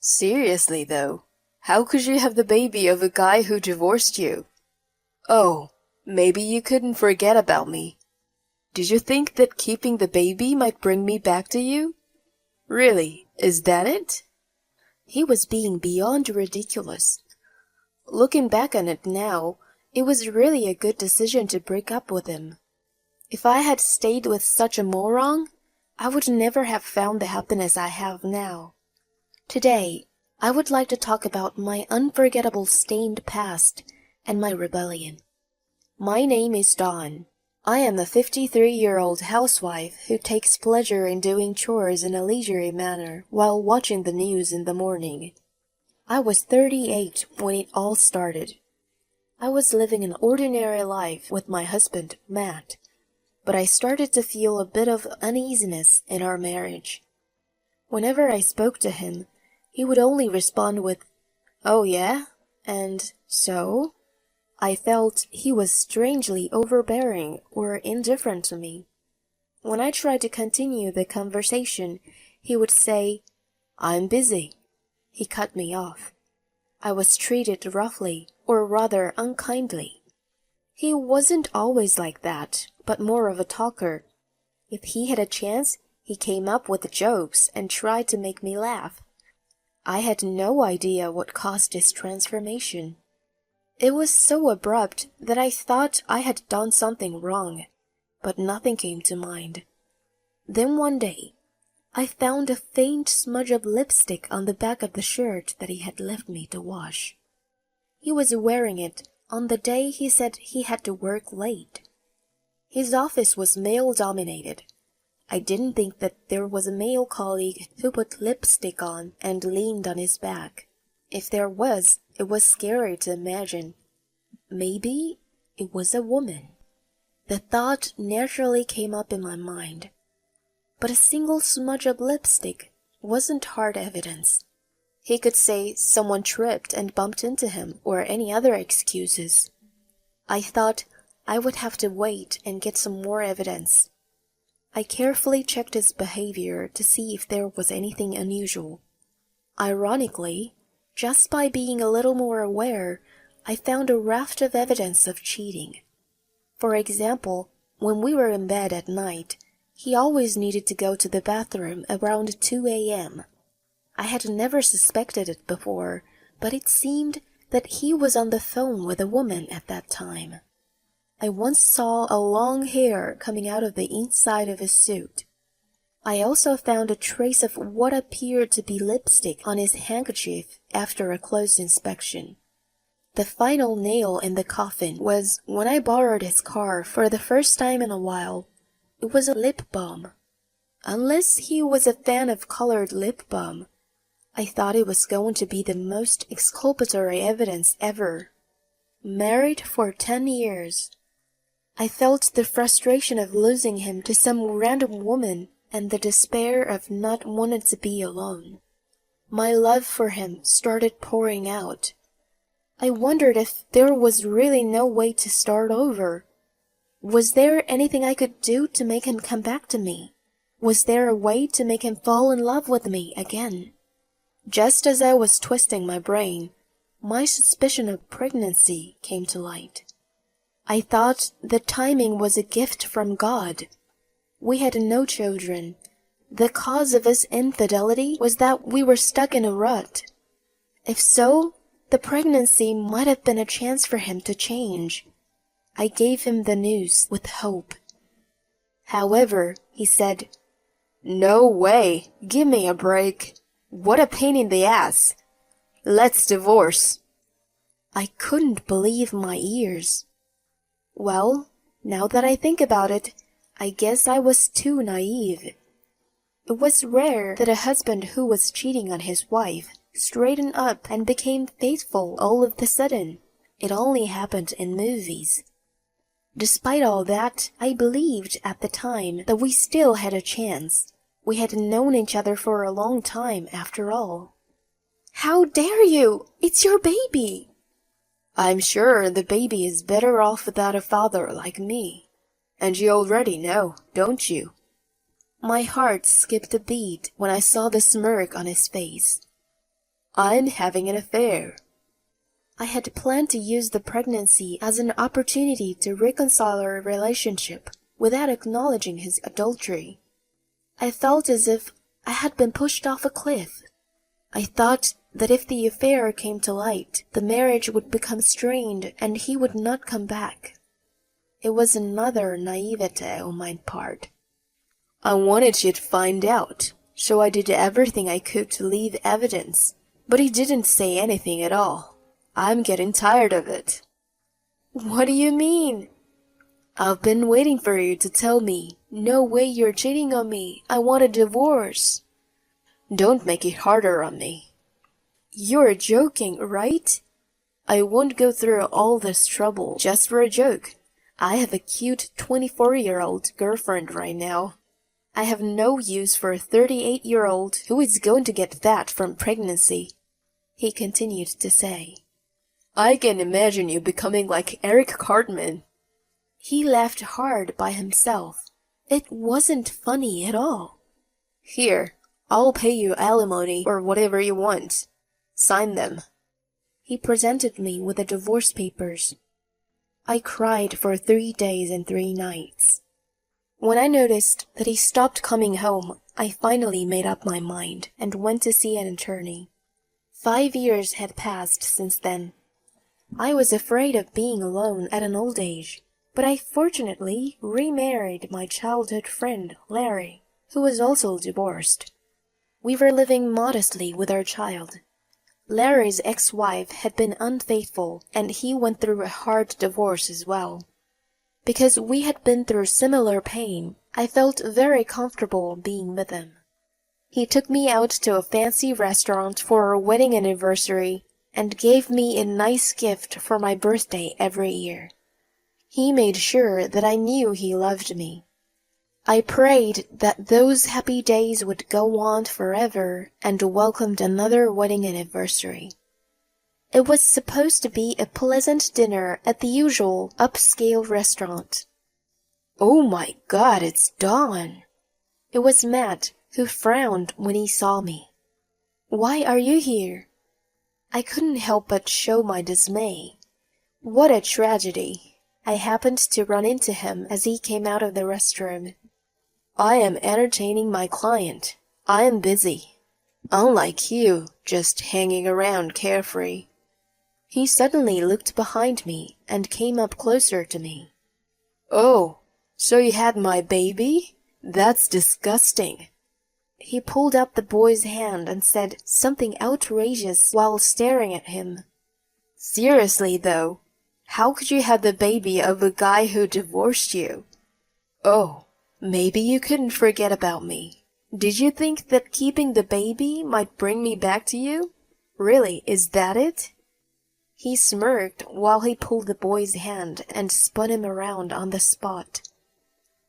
Seriously, though, how could you have the baby of a guy who divorced you? Oh, maybe you couldn't forget about me. Did you think that keeping the baby might bring me back to you? Really, is that it? He was being beyond ridiculous. Looking back on it now, it was really a good decision to break up with him. If I had stayed with such a moron, I would never have found the happiness I have now. Today, I would like to talk about my unforgettable stained past and my rebellion. My name is Dawn. I am a 53-year-old housewife who takes pleasure in doing chores in a leisurely manner while watching the news in the morning. I was 38 when it all started. I was living an ordinary life with my husband, Matt, but I started to feel a bit of uneasiness in our marriage. Whenever I spoke to him, he would only respond with, "Oh yeah? And so?" I felt he was strangely overbearing or indifferent to me. When I tried to continue the conversation, he would say, "I'm busy." He cut me off. I was treated roughly, or rather unkindly. He wasn't always like that, but more of a talker. If he had a chance, he came up with jokes and tried to make me laugh. I had no idea what caused his transformation. It was so abrupt that I thought I had done something wrong, but nothing came to mind. Then one day, I found a faint smudge of lipstick on the back of the shirt that he had left me to wash. He was wearing it on the day he said he had to work late. His office was male-dominated. I didn't think that there was a male colleague who put lipstick on and leaned on his back. If there was, it was scary to imagine. Maybe it was a woman. The thought naturally came up in my mind. But a single smudge of lipstick wasn't hard evidence. He could say someone tripped and bumped into him or any other excuses. I thought I would have to wait and get some more evidence. I carefully checked his behavior to see if there was anything unusual. Ironically, just by being a little more aware, I found a raft of evidence of cheating. For example, when we were in bed at night, he always needed to go to the bathroom around 2 a.m. I had never suspected it before, but it seemed that he was on the phone with a woman at that time. I once saw a long hair coming out of the inside of his suit. I also found a trace of what appeared to be lipstick on his handkerchief after a close inspection. The final nail in the coffin was when I borrowed his car for the first time in a while. It was a lip balm. Unless he was a fan of colored lip balm, I thought it was going to be the most exculpatory evidence ever. Married for 10 years. I felt the frustration of losing him to some random woman and the despair of not wanting to be alone. My love for him started pouring out. I wondered if there was really no way to start over. Was there anything I could do to make him come back to me? Was there a way to make him fall in love with me again? Just as I was twisting my brain, my suspicion of pregnancy came to light. I thought the timing was a gift from God. We had no children. The cause of his infidelity was that we were stuck in a rut. If so, the pregnancy might have been a chance for him to change. I gave him the news with hope. However, he said, "No way, give me a break. What a pain in the ass. Let's divorce." I couldn't believe my ears. Well, now that I think about it, I guess I was too naive. It was rare that a husband who was cheating on his wife straightened up and became faithful all of a sudden. It only happened in movies. Despite all that, I believed at the time that we still had a chance. We had known each other for a long time after all. "How dare you? It's your baby!" "I'm sure the baby is better off without a father like me. And you already know, don't you?" My heart skipped a beat when I saw the smirk on his face. I'm having an affair. I had planned to use the pregnancy as an opportunity to reconcile our relationship without acknowledging his adultery. I felt as if I had been pushed off a cliff. I thought that if the affair came to light, the marriage would become strained and he would not come back. It was another naivete on my part. I wanted you to find out, so I did everything I could to leave evidence, but he didn't say anything at all. I'm getting tired of it. What do you mean? I've been waiting for you to tell me. No way you're cheating on me. I want a divorce. Don't make it harder on me. You're joking, right? I won't go through all this trouble just for a joke. I have a cute 24-year-old girlfriend right now. I have no use for a 38-year-old who is going to get fat from pregnancy, he continued to say. I can imagine you becoming like Eric Cartman. He laughed hard by himself. It wasn't funny at all. Here, I'll pay you alimony or whatever you want. Sign them. He presented me with the divorce papers. I cried for 3 days and 3 nights. When I noticed that he stopped coming home, I finally made up my mind and went to see an attorney. 5 years had passed since then. I was afraid of being alone at an old age, but I fortunately remarried my childhood friend, Larry, who was also divorced. We were living modestly with our child. Larry's ex-wife had been unfaithful, and he went through a hard divorce as well. Because we had been through similar pain, I felt very comfortable being with him. He took me out to a fancy restaurant for our wedding anniversary and gave me a nice gift for my birthday every year. He made sure that I knew he loved me. I prayed that those happy days would go on forever and welcomed another wedding anniversary. It was supposed to be a pleasant dinner at the usual upscale restaurant. Oh my God, it's Dawn! It was Matt, who frowned when he saw me. Why are you here? I couldn't help but show my dismay. What a tragedy! I happened to run into him as he came out of the restroom. I am entertaining my client. I am busy. Unlike you, just hanging around carefree. He suddenly looked behind me and came up closer to me. Oh, so you had my baby? That's disgusting. He pulled up the boy's hand and said something outrageous while staring at him. Seriously, though, how could you have the baby of a guy who divorced you? Oh, maybe you couldn't forget about me. Did you think that keeping the baby might bring me back to you? Really, is that it? He smirked while he pulled the boy's hand and spun him around on the spot.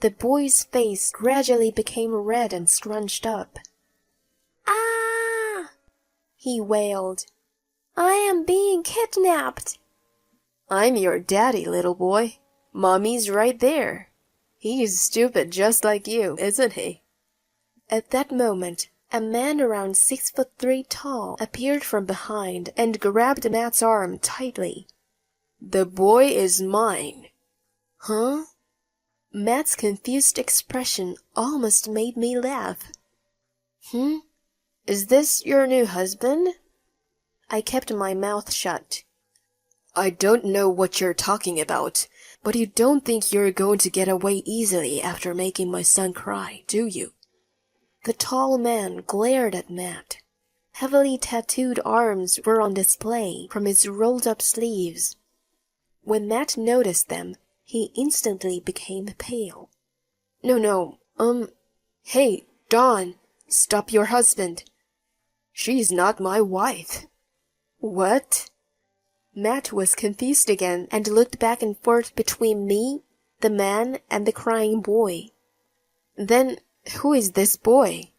The boy's face gradually became red and scrunched up. Ah! He wailed. I am being kidnapped. I'm your daddy, little boy. Mommy's right there. He's stupid just like you, isn't he? At that moment, a man around 6'3" tall appeared from behind and grabbed Matt's arm tightly. The boy is mine. Huh? Matt's confused expression almost made me laugh. Is this your new husband? I kept my mouth shut. I don't know what you're talking about, but you don't think you're going to get away easily after making my son cry, do you? The tall man glared at Matt. Heavily tattooed arms were on display from his rolled-up sleeves. When Matt noticed them, he instantly became pale. No, hey, Dawn, stop your husband. She's not my wife. What? Matt was confused again and looked back and forth between me, the man, and the crying boy. Then, who is this boy?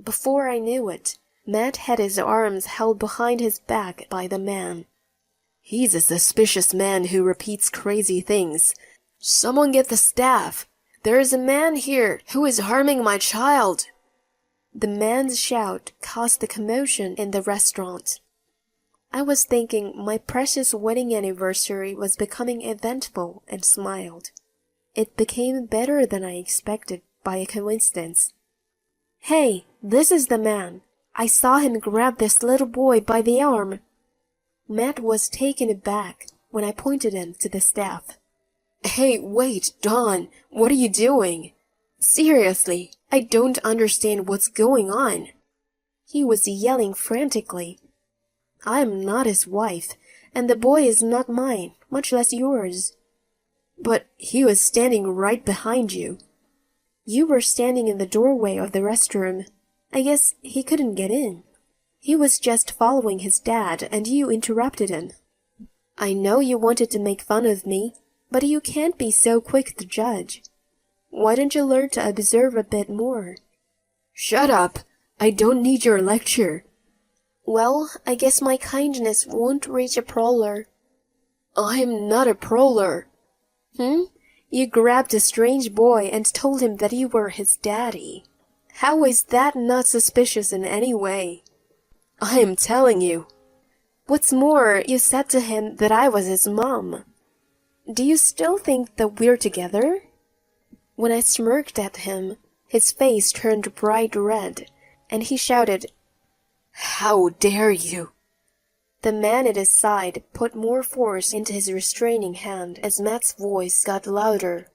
Before I knew it, Matt had his arms held behind his back by the man. He's a suspicious man who repeats crazy things. Someone get the staff. There is a man here who is harming my child. The man's shout caused the commotion in the restaurant. I was thinking my precious wedding anniversary was becoming eventful and smiled. It became better than I expected by a coincidence. "Hey, this is the man. I saw him grab this little boy by the arm." Matt was taken aback when I pointed him to the staff. Hey, wait, Don, what are you doing? Seriously, I don't understand what's going on. He was yelling frantically. "I am not his wife, and the boy is not mine, much less yours." But he was standing right behind you. "You were standing in the doorway of the restroom. I guess he couldn't get in. He was just following his dad, and you interrupted him. I know you wanted to make fun of me, but you can't be so quick to judge. Why don't you learn to observe a bit more?" Shut up! I don't need your lecture. "Well, I guess my kindness won't reach a prowler." I'm not a prowler. You grabbed a strange boy and told him that you were his daddy. How is that not suspicious in any way? I am telling you. What's more, you said to him that I was his mom. Do you still think that we're together?" When I smirked at him, his face turned bright red, and he shouted, How dare you? The man at his side put more force into his restraining hand as Matt's voice got louder.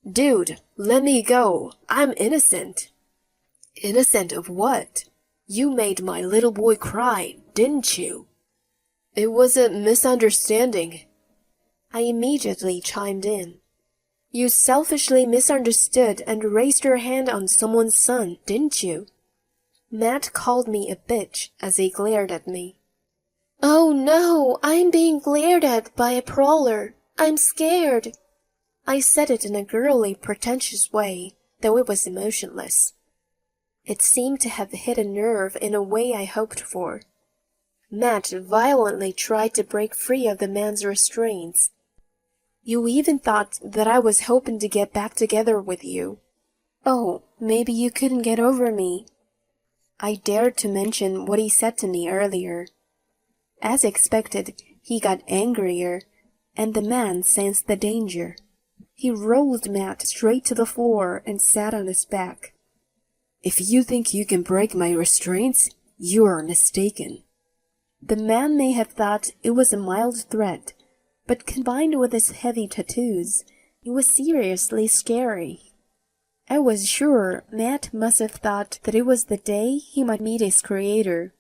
Dude, let me go. I'm innocent. Innocent of what? You made my little boy cry, didn't you? It was a misunderstanding. I immediately chimed in. You selfishly misunderstood and raised your hand on someone's son, didn't you? Matt called me a bitch as he glared at me. Oh no, I'm being glared at by a prowler. I'm scared. I said it in a girly, pretentious way, though it was emotionless. It seemed to have hit a nerve in a way I hoped for. Matt violently tried to break free of the man's restraints. You even thought that I was hoping to get back together with you. Oh, maybe you couldn't get over me. I dared to mention what he said to me earlier. As expected, he got angrier, and the man sensed the danger. He rolled Matt straight to the floor and sat on his back. If you think you can break my restraints, you are mistaken. The man may have thought it was a mild threat, but combined with his heavy tattoos, it was seriously scary. I was sure Matt must have thought that it was the day he might meet his creator.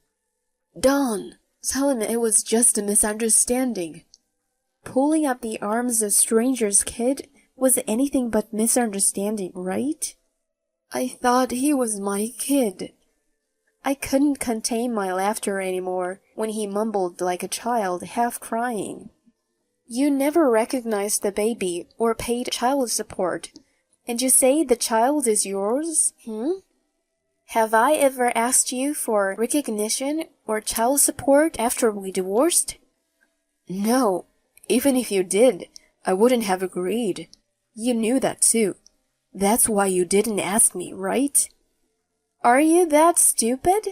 Don, tell him it was just a misunderstanding. Pulling up the arms of stranger's kid was anything but misunderstanding, right? I thought he was my kid. I couldn't contain my laughter anymore when he mumbled like a child, half crying. You never recognized the baby or paid child support, and you say the child is yours? Have I ever asked you for recognition or child support after we divorced? No, even if you did, I wouldn't have agreed. You knew that too. That's why you didn't ask me, right? Are you that stupid?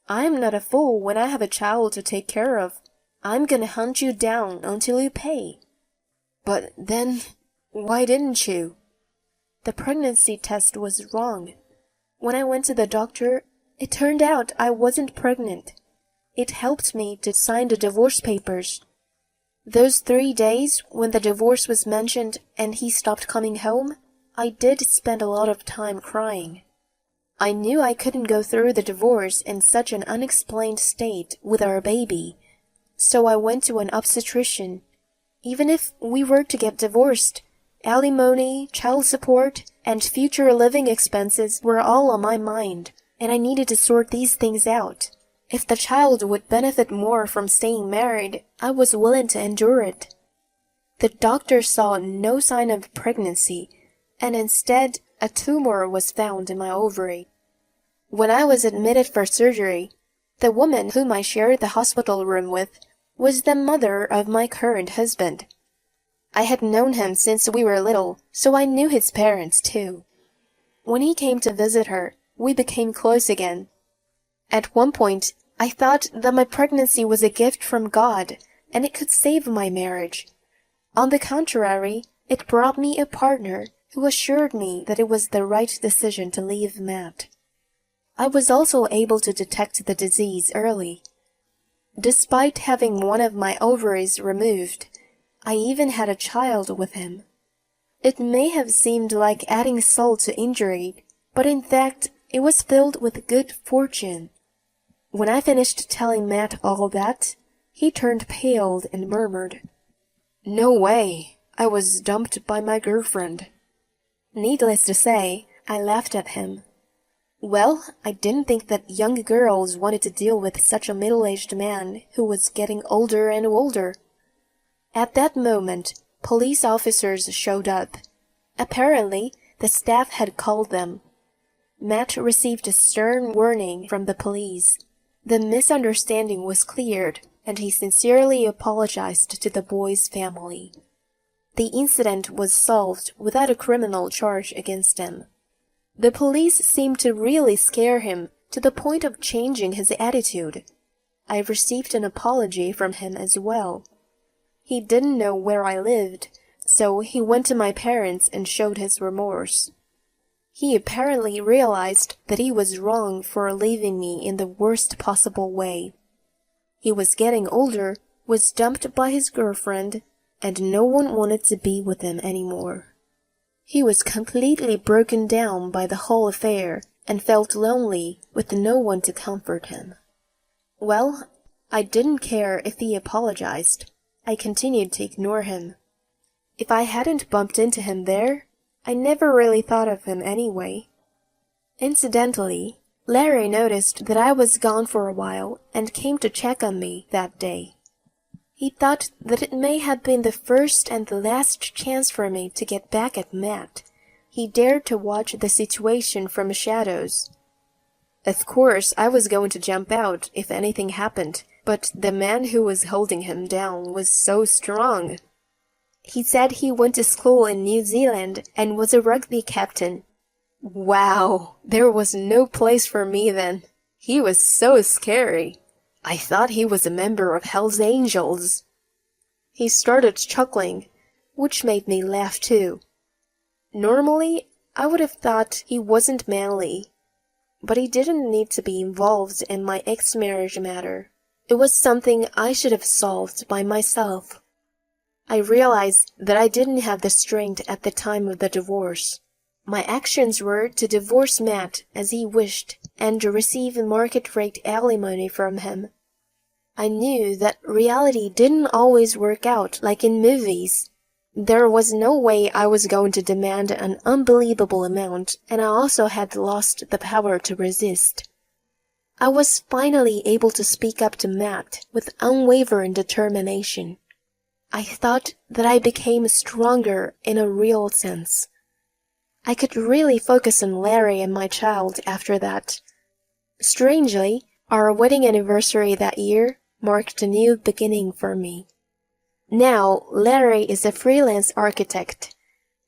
I'm not a fool when I have a child to take care of. I'm gonna hunt you down until you pay. But then, why didn't you? The pregnancy test was wrong. When I went to the doctor, it turned out I wasn't pregnant. It helped me to sign the divorce papers. Those 3 days when the divorce was mentioned and he stopped coming home, I did spend a lot of time crying. I knew I couldn't go through the divorce in such an unexplained state with our baby, so I went to an obstetrician. Even if we were to get divorced, alimony, child support, and future living expenses were all on my mind, and I needed to sort these things out. If the child would benefit more from staying married, I was willing to endure it. The doctor saw no sign of pregnancy, and instead a tumor was found in my ovary. When I was admitted for surgery, the woman whom I shared the hospital room with was the mother of my current husband. I had known him since we were little, so I knew his parents too. When he came to visit her, we became close again. At one point, I thought that my pregnancy was a gift from God, and it could save my marriage. On the contrary, it brought me a partner who assured me that it was the right decision to leave Matt. I was also able to detect the disease early. Despite having one of my ovaries removed, I even had a child with him. It may have seemed like adding salt to injury, but in fact, it was filled with good fortune. When I finished telling Matt all that, he turned pale and murmured, "No way, I was dumped by my girlfriend." Needless to say, I laughed at him. Well, I didn't think that young girls wanted to deal with such a middle-aged man who was getting older and older. At that moment, police officers showed up. Apparently, the staff had called them. Matt received a stern warning from the police. The misunderstanding was cleared, and he sincerely apologized to the boy's family. The incident was solved without a criminal charge against him. The police seemed to really scare him to the point of changing his attitude. I received an apology from him as well. He didn't know where I lived, so he went to my parents and showed his remorse. He apparently realized that he was wrong for leaving me in the worst possible way. He was getting older, was dumped by his girlfriend, and no one wanted to be with him anymore. He was completely broken down by the whole affair and felt lonely with no one to comfort him. Well, I didn't care if he apologized. I continued to ignore him. If I hadn't bumped into him there, I never really thought of him anyway. Incidentally, Larry noticed that I was gone for a while and came to check on me that day. He thought that it may have been the first and the last chance for me to get back at Matt. He dared to watch the situation from shadows. Of course, I was going to jump out if anything happened, but the man who was holding him down was so strong. He said he went to school in New Zealand and was a rugby captain. Wow, there was no place for me then. He was so scary. I thought he was a member of Hell's Angels. He started chuckling, which made me laugh too. Normally, I would have thought he wasn't manly, but he didn't need to be involved in my ex-marriage matter. It was something I should have solved by myself. I realized that I didn't have the strength at the time of the divorce. My actions were to divorce Matt as he wished and to receive market-rate alimony from him. I knew that reality didn't always work out like in movies. There was no way I was going to demand an unbelievable amount, and I also had lost the power to resist. I was finally able to speak up to Matt with unwavering determination. I thought that I became stronger in a real sense. I could really focus on Larry and my child after that. Strangely, our wedding anniversary that year marked a new beginning for me. Now, Larry is a freelance architect.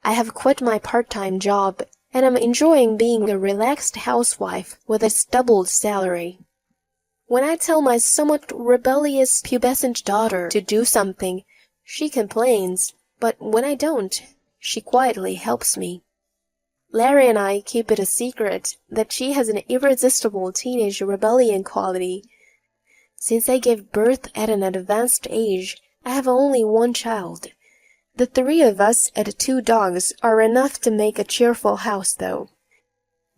I have quit my part-time job, and I'm enjoying being a relaxed housewife with a doubled salary. When I tell my somewhat rebellious pubescent daughter to do something, she complains, but when I don't, she quietly helps me. Larry and I keep it a secret that she has an irresistible teenage rebellion quality. Since I gave birth at an advanced age, I have only one child. The three of us and 2 dogs are enough to make a cheerful house, though.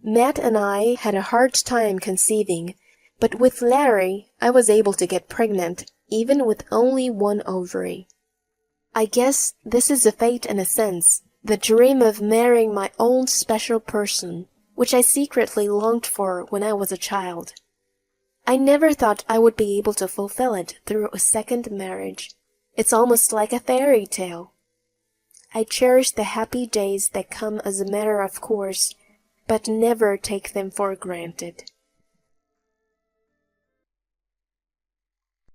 Matt and I had a hard time conceiving, but with Larry, I was able to get pregnant, even with only 1 ovary. I guess this is a fate in a sense, the dream of marrying my own special person, which I secretly longed for when I was a child. I never thought I would be able to fulfill it through a second marriage. It's almost like a fairy tale. I cherish the happy days that come as a matter of course, but never take them for granted.